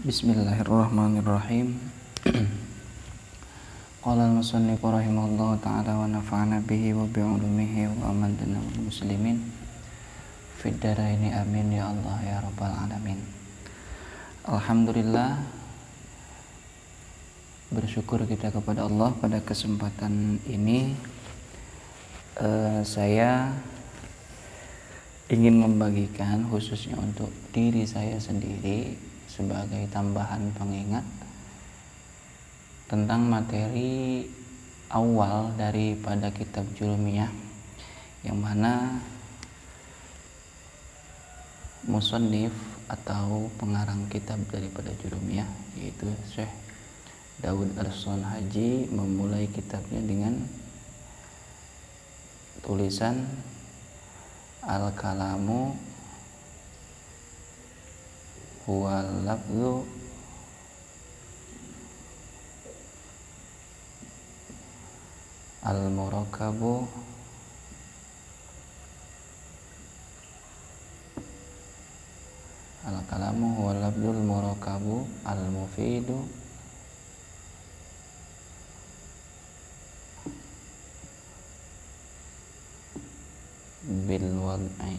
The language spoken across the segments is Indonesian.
Bismillahirrahmanirrahim. Qala al-musannif rahimahullah ta'ala wa nafa'ana bihi wa bi'ulumihi wa amadana wal muslimin fid dharaini amin ya Allah ya rabbal alamin. Alhamdulillah, bersyukur kita kepada Allah pada kesempatan ini. Saya ingin membagikan khususnya untuk diri saya sendiri sebagai tambahan pengingat tentang materi awal daripada kitab Jurumiyah, yang mana musannif atau pengarang kitab daripada Jurumiyah yaitu Syekh Daud Al-Sonhaji memulai kitabnya dengan tulisan Al-Kalamu huwal lafzu al-murakabu al-kalamu huwal lafzul murakabu al-mufidu bil wad'i.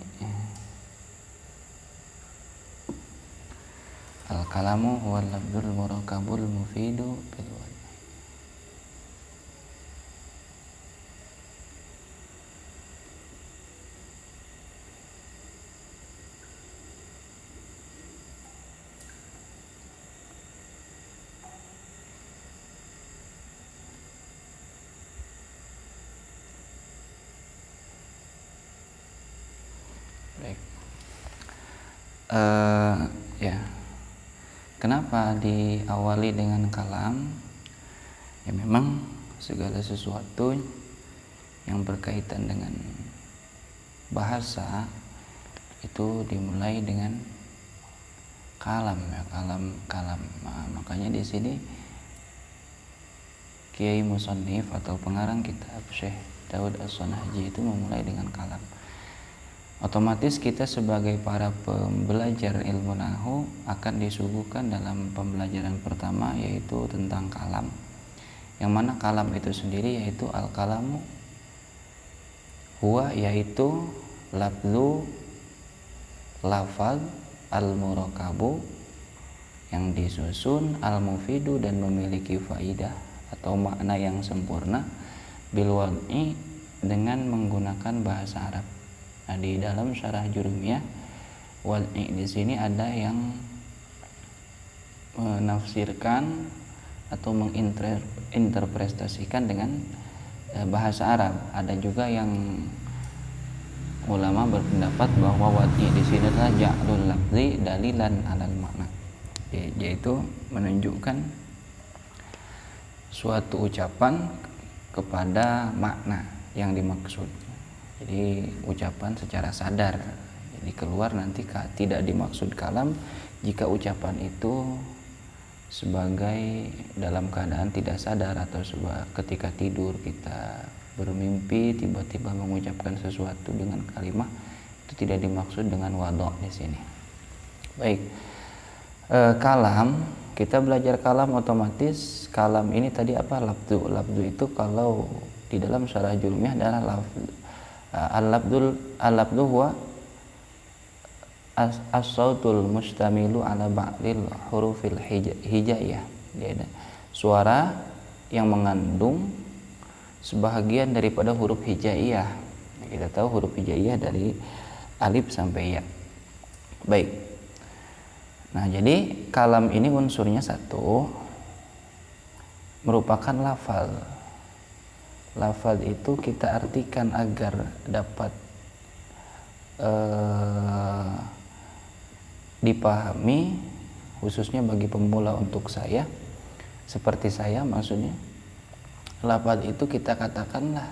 Al-kalamu huwal lafzul murakabul mufidu bil wad'i. Baik. Kenapa diawali dengan kalam? Ya memang segala sesuatu yang berkaitan dengan bahasa itu dimulai dengan kalam, ya, kalam. Nah, makanya di sini Kiai Musannif atau pengarang kitab Syekh Daud Al-Sonhaji itu memulai dengan kalam. Otomatis kita sebagai para pembelajar ilmu nahwu akan disuguhkan dalam pembelajaran pertama yaitu tentang kalam, yang mana kalam itu sendiri yaitu al-kalamu huwa yaitu lafzu lafaz al-murakabu yang disusun al-mufidu dan memiliki faidah atau makna yang sempurna bil wad'i dengan menggunakan bahasa Arab. Nah, di dalam syarah Jurumiyah, wad'i di sini ada yang menafsirkan atau menginterpretasikan dengan bahasa Arab. Ada juga yang ulama berpendapat bahwa wad'i di sini adalah ja'lul lafzi dalilan alal makna, yaitu menunjukkan suatu ucapan kepada makna yang dimaksud. Jadi ucapan secara sadar, jadi keluar nanti tidak dimaksud kalam jika ucapan itu sebagai dalam keadaan tidak sadar atau ketika tidur kita bermimpi tiba-tiba mengucapkan sesuatu dengan kalimat itu tidak dimaksud dengan wadha' di sini. Baik, kalam, kita belajar kalam otomatis kalam ini tadi apa? Lafzu itu kalau di dalam syarah Jurumiyah adalah al-lafzu huwa as-sautul mustamilu ala ba'dil hurufil hijaiyah. Suara yang mengandung sebahagian daripada huruf hijaiyah. Kita tahu huruf hijaiyah dari alif sampai ya. Baik. Nah, jadi kalam ini unsurnya satu, merupakan lafal. Lafaz itu kita artikan agar dapat dipahami, khususnya bagi pemula untuk saya, seperti saya maksudnya. Lafaz itu kita katakanlah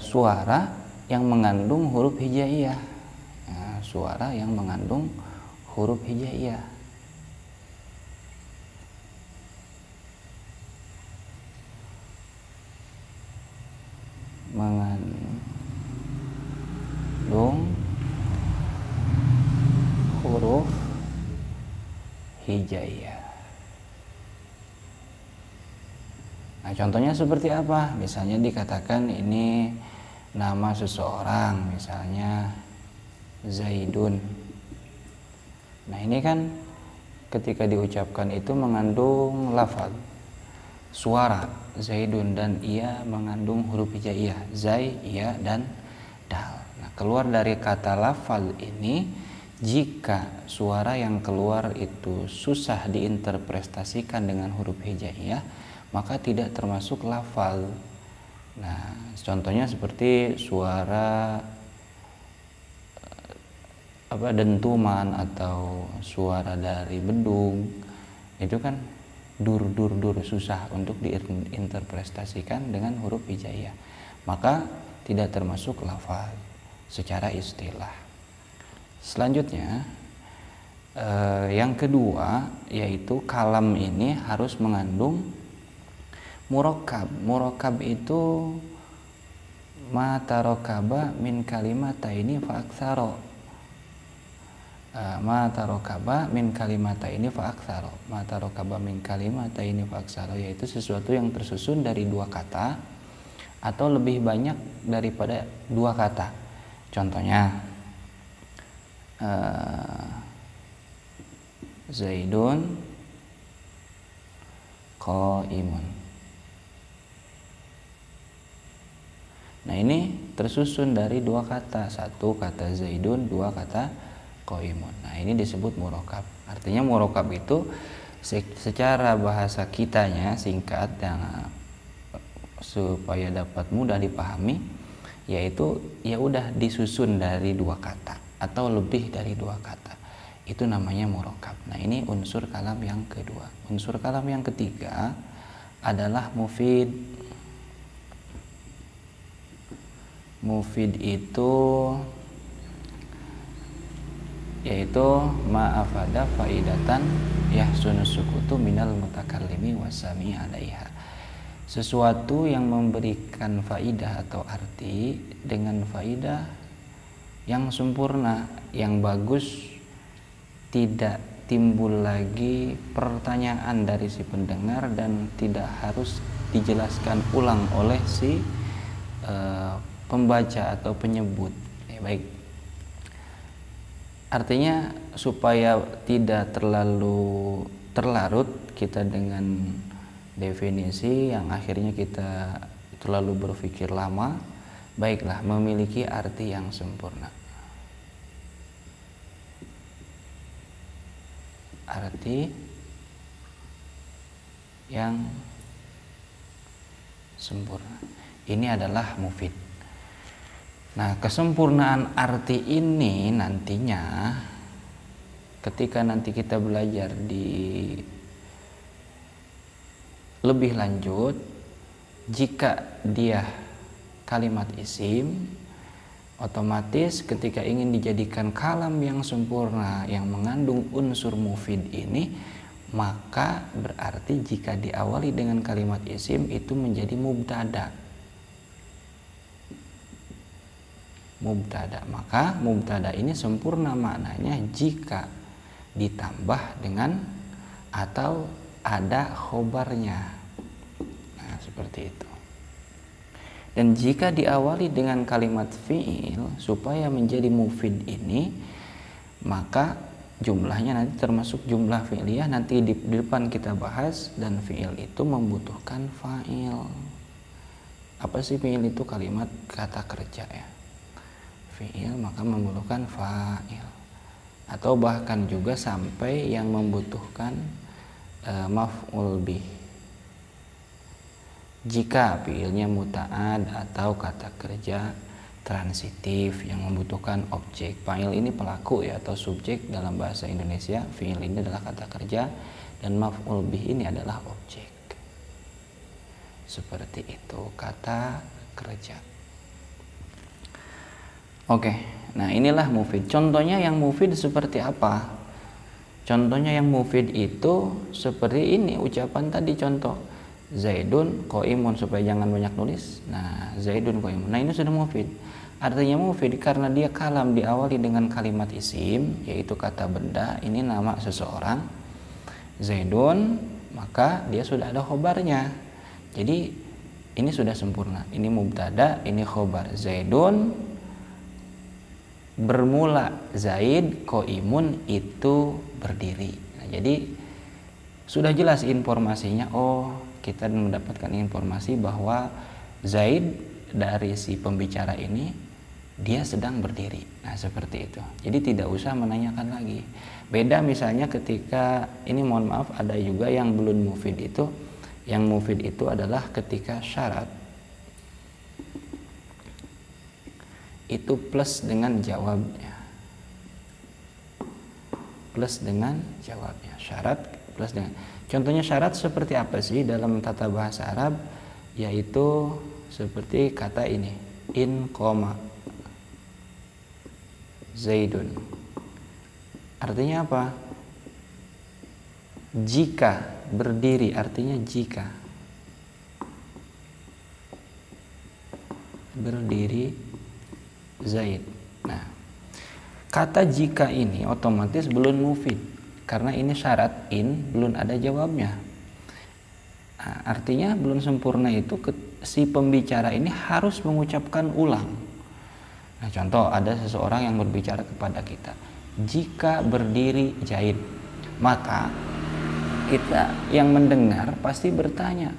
suara yang mengandung huruf hijaiyah. Nah, suara yang mengandung huruf hijaiyah. Mengandung huruf hijaiyah. Nah, contohnya seperti apa? Misalnya dikatakan ini nama seseorang, misalnya Zaidun. Nah, ini kan ketika diucapkan itu mengandung lafaz, suara Zaidun, dan ia mengandung huruf hijaiyah, zai, iya, dan dal. Nah, keluar dari kata lafaz ini, jika suara yang keluar itu susah diinterpretasikan dengan huruf hijaiyah, maka tidak termasuk lafaz. Nah, contohnya seperti suara dentuman atau suara dari bedung, itu kan dur dur dur, susah untuk diinterpretasikan dengan huruf hijaiyah, maka tidak termasuk lafaz secara istilah. Selanjutnya yang kedua, yaitu kalam ini harus mengandung murakkab. Murakkab itu ma tarakaba min kalimataini fa aktsara. Ma tarakaba min kalimataini fa aktsara. Ma tarakaba min kalimataini fa aktsara, yaitu sesuatu yang tersusun dari dua kata atau lebih banyak daripada dua kata. Contohnya Zaidun qaimun. Nah, ini tersusun dari dua kata, satu kata Zaidun, dua kata qaimun. Nah, ini disebut murakkab. Artinya murakkab itu secara bahasa kitanya singkat, yang supaya dapat mudah dipahami, yaitu ya udah disusun dari dua kata atau lebih dari dua kata. Itu namanya murakkab. Nah, ini unsur kalam yang kedua. Unsur kalam yang ketiga adalah mufid. Mufid itu yaitu ma'afada faidatan yahsunu sukutu minal mutakallimi wasami alaiha. Sesuatu yang memberikan faidah atau arti dengan faidah yang sempurna, yang bagus, tidak timbul lagi pertanyaan dari si pendengar dan tidak harus dijelaskan ulang oleh si pembaca atau penyebut. Baik. Artinya supaya tidak terlalu terlarut kita dengan definisi yang akhirnya kita terlalu berpikir lama, baiklah memiliki arti yang sempurna. Arti yang sempurna. Ini adalah mufid. Nah, kesempurnaan arti ini nantinya ketika nanti kita belajar di lebih lanjut, jika dia kalimat isim, otomatis ketika ingin dijadikan kalam yang sempurna yang mengandung unsur mufid ini, maka berarti jika diawali dengan kalimat isim itu menjadi mubtada. Maka mubtada ini sempurna maknanya jika ditambah dengan atau ada khobarnya. Nah, seperti itu. Dan jika diawali dengan kalimat fi'il supaya menjadi mufid ini, maka jumlahnya nanti termasuk jumlah fi'liyah, nanti di depan kita bahas. Dan fi'il itu membutuhkan fa'il. Apa sih fi'il itu? Kalimat kata kerja ya. Fi'il maka membutuhkan fa'il, atau bahkan juga sampai yang membutuhkan maf'ul bih jika fi'ilnya muta'ad atau kata kerja transitif yang membutuhkan objek. Fa'il ini pelaku ya atau subjek dalam bahasa Indonesia, fi'il ini adalah kata kerja, dan maf'ul bih ini adalah objek. Seperti itu kata kerja. Oke, nah inilah mufid. Contohnya yang mufid seperti apa? Contohnya yang mufid itu seperti ini ucapan tadi, contoh Zaidun qaimun, supaya jangan banyak nulis. Nah, Zaidun qaimun. Nah, ini sudah mufid. Artinya mufid karena dia kalam diawali dengan kalimat isim, yaitu kata benda, ini nama seseorang. Zaidun, maka dia sudah ada khobarnya. Jadi ini sudah sempurna. Ini mubtada, ini khobar. Zaidun bermula Zaid qaimun itu berdiri. Nah, jadi sudah jelas informasinya. Oh, kita mendapatkan informasi bahwa Zaid dari si pembicara ini dia sedang berdiri. Nah, seperti itu. Jadi tidak usah menanyakan lagi. Beda misalnya ketika ini, mohon maaf, ada juga yang belum mufid itu. Yang mufid itu adalah ketika syarat itu plus dengan jawabnya. Plus dengan jawabnya. Syarat plus dengan. Contohnya syarat seperti apa sih dalam tata bahasa Arab? Yaitu seperti kata ini, in koma Zaidun. Artinya apa? Jika berdiri, artinya jika berdiri Zaid. Nah, kata jika ini otomatis belum mufid karena ini syarat in, belum ada jawabnya. Nah, artinya belum sempurna itu si pembicara ini harus mengucapkan ulang. Nah, contoh ada seseorang yang berbicara kepada kita, jika berdiri Zaid, maka kita yang mendengar pasti bertanya,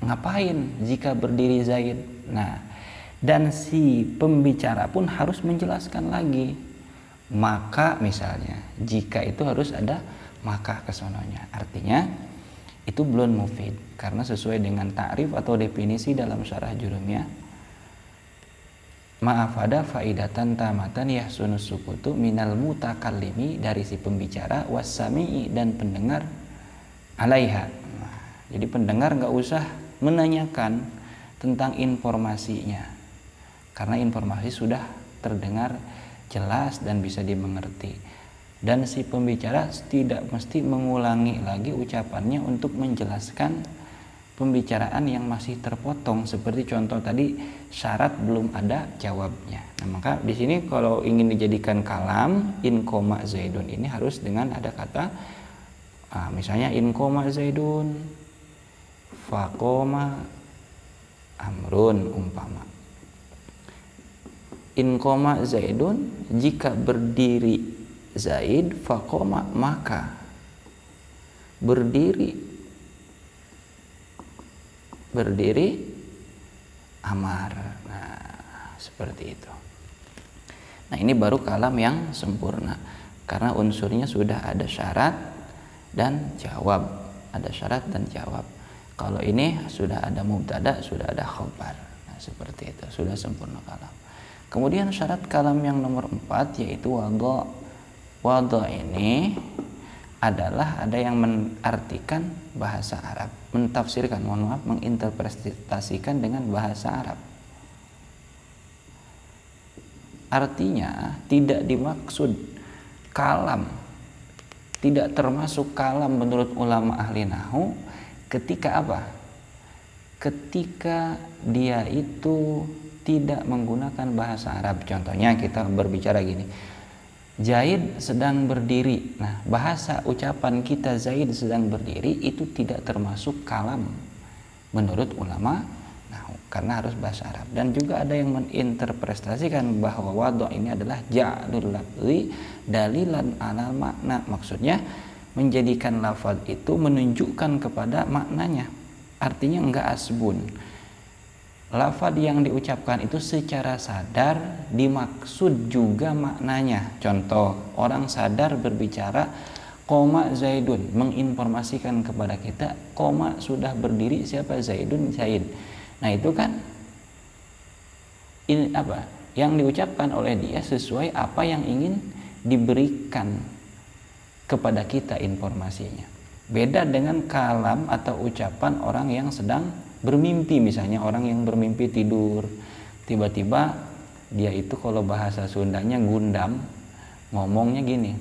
ngapain jika berdiri Zaid? Nah, dan si pembicara pun harus menjelaskan lagi. Maka misalnya, jika itu harus ada maka kesononya. Artinya itu belum mufid karena sesuai dengan ta'rif atau definisi dalam syarah jurumiyah. Ma'afada faidatan tamatan yahsunus sukutu minal mutakallimi, dari si pembicara, wassami'i dan pendengar, alaiha. Nah, jadi pendengar nggak usah menanyakan tentang informasinya karena informasi sudah terdengar jelas dan bisa dimengerti. Dan si pembicara tidak mesti mengulangi lagi ucapannya untuk menjelaskan pembicaraan yang masih terpotong, seperti contoh tadi syarat belum ada jawabnya. Nah, maka di sini kalau ingin dijadikan kalam, in koma Zaidun ini harus dengan ada kata misalnya in koma Zaidun faqoma amrun, umpama in koma Zaidun, jika berdiri Zaid, faqoma maka berdiri Amar. Nah, seperti itu. Nah, ini baru kalam yang sempurna karena unsurnya sudah ada syarat dan jawab. Ada syarat dan jawab. Kalau ini sudah ada mubtada, sudah ada khobar. Nah, seperti itu, sudah sempurna kalam. Kemudian syarat kalam yang nomor 4 yaitu wadha. Wadha ini adalah ada yang mengartikan bahasa Arab, mentafsirkan, menginterpretasikan dengan bahasa Arab. Artinya tidak dimaksud kalam, tidak termasuk kalam menurut ulama ahli nahwu ketika apa? Ketika dia itu tidak menggunakan bahasa Arab. Contohnya kita berbicara gini, Zaid sedang berdiri. Nah, bahasa ucapan kita Zaid sedang berdiri itu tidak termasuk kalam menurut ulama nahwu karena harus bahasa Arab. Dan juga ada yang menginterpretasikan bahwa wadha ini adalah ja'lul lafzi dalilan alal makna. Maksudnya menjadikan lafaz itu menunjukkan kepada maknanya. Artinya enggak asbun. Lafaz yang diucapkan itu secara sadar dimaksud juga maknanya. Contoh, orang sadar berbicara koma Zaidun, menginformasikan kepada kita koma sudah berdiri siapa? Zaidun, Zaid. Nah, itu kan ini apa? Yang diucapkan oleh dia sesuai apa yang ingin diberikan kepada kita informasinya. Beda dengan kalam atau ucapan orang yang sedang bermimpi. Misalnya orang yang bermimpi tidur, tiba-tiba dia itu kalau bahasa Sundanya gundam, ngomongnya gini,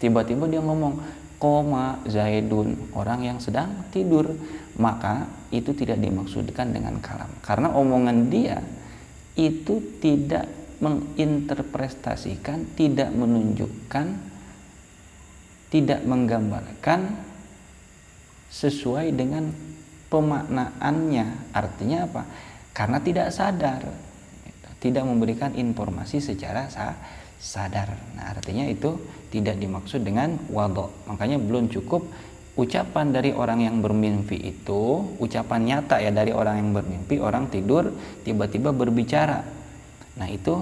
tiba-tiba dia ngomong koma Zaidun, orang yang sedang tidur, maka itu tidak dimaksudkan dengan kalam karena omongan dia itu tidak menginterpretasikan, tidak menunjukkan, tidak menggambarkan sesuai dengan pemaknaannya. Artinya apa? Karena tidak sadar, tidak memberikan informasi secara sadar. Nah, artinya itu tidak dimaksud dengan wadho. Makanya belum cukup ucapan dari orang yang bermimpi itu, ucapan nyata ya dari orang yang bermimpi, orang tidur tiba-tiba berbicara. Nah, itu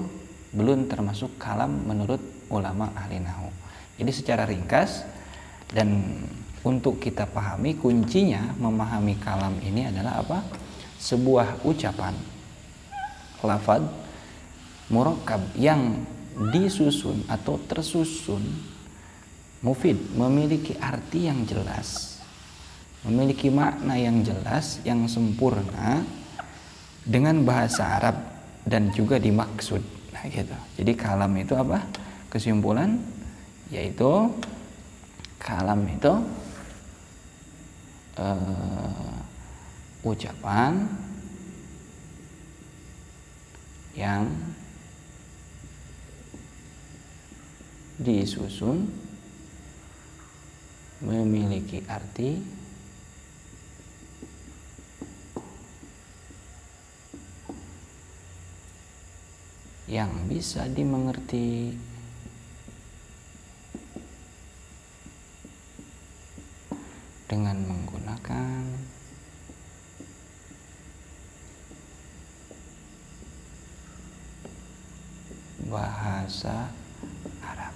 belum termasuk kalam menurut ulama ahli nahwu. Jadi secara ringkas dan untuk kita pahami, kuncinya memahami kalam ini adalah apa? Sebuah ucapan lafaz murakkab yang disusun atau tersusun mufid, memiliki arti yang jelas, memiliki makna yang jelas, yang sempurna dengan bahasa Arab dan juga dimaksud. Nah, gitu. Jadi kalam itu apa? Kesimpulan yaitu kalam itu ucapan yang disusun memiliki arti yang bisa dimengerti dengan menggunakan bahasa Arab.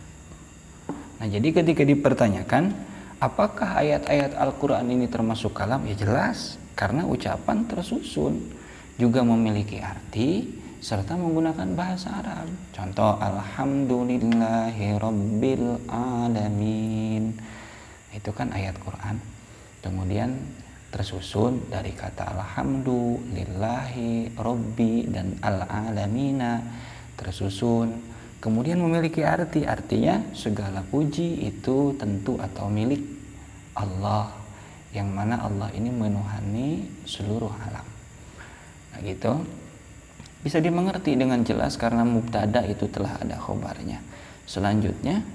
Nah, jadi ketika dipertanyakan apakah ayat-ayat Al-Quran ini termasuk kalam? Ya jelas, karena ucapan tersusun juga memiliki arti serta menggunakan bahasa Arab. Contoh, Alhamdulillahirabbil alamin. Itu kan ayat Quran. Kemudian tersusun dari kata alhamdulillahi rabbi dan al-alamina, tersusun kemudian memiliki arti, artinya segala puji itu tentu atau milik Allah, yang mana Allah ini menuhani seluruh alam. Nah, gitu bisa dimengerti dengan jelas karena mubtada itu telah ada khobarnya. Selanjutnya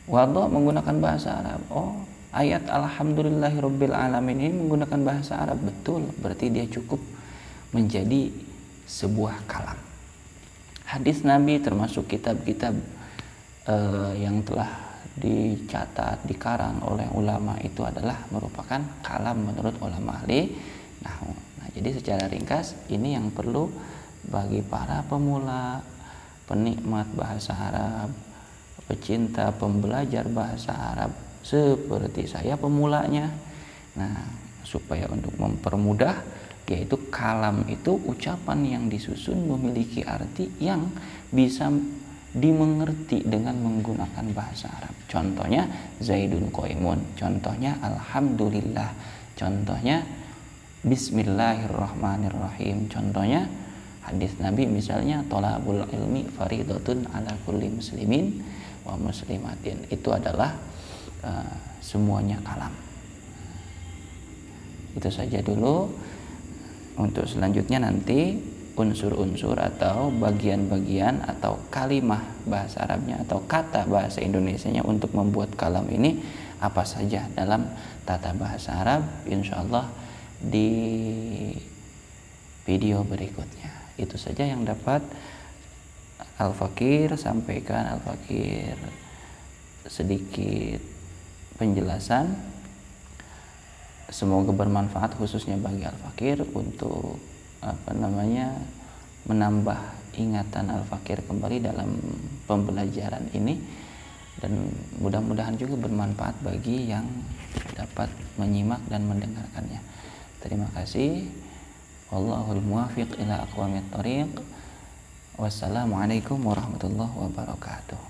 wadho menggunakan bahasa Arab. Oh, ayat alhamdulillahirabbil alamin ini menggunakan bahasa Arab, betul, berarti dia cukup menjadi sebuah kalam. Hadis Nabi termasuk kitab-kitab yang telah dicatat, dikarang oleh ulama itu adalah merupakan kalam menurut ulama ahli nahwu. Nah, jadi secara ringkas ini yang perlu bagi para pemula, penikmat bahasa Arab, pecinta, pembelajar bahasa Arab seperti saya pemulanya. Nah, supaya untuk mempermudah, yaitu kalam itu ucapan yang disusun memiliki arti yang bisa dimengerti dengan menggunakan bahasa Arab. Contohnya Zaidun Qaimun, contohnya Alhamdulillah, contohnya Bismillahirrahmanirrahim, contohnya hadis Nabi misalnya thalabul ilmi faridatun ala kulli muslimin wa muslimatin. Itu adalah semuanya kalam. Itu saja dulu. Untuk selanjutnya nanti unsur-unsur atau bagian-bagian atau kalimah bahasa Arabnya atau kata bahasa Indonesianya untuk membuat kalam ini apa saja dalam tata bahasa Arab, insyaallah di video berikutnya. Itu saja yang dapat Al-Fakir sampaikan. Al-Fakir sedikit penjelasan, semoga bermanfaat khususnya bagi Al-Fakir untuk menambah ingatan Al-Fakir kembali dalam pembelajaran ini, dan mudah-mudahan juga bermanfaat bagi yang dapat menyimak dan mendengarkannya. Terima kasih. Wallahul muwaffiq ila aqwamit thoriq. Wassalamualaikum warahmatullahi wabarakatuh.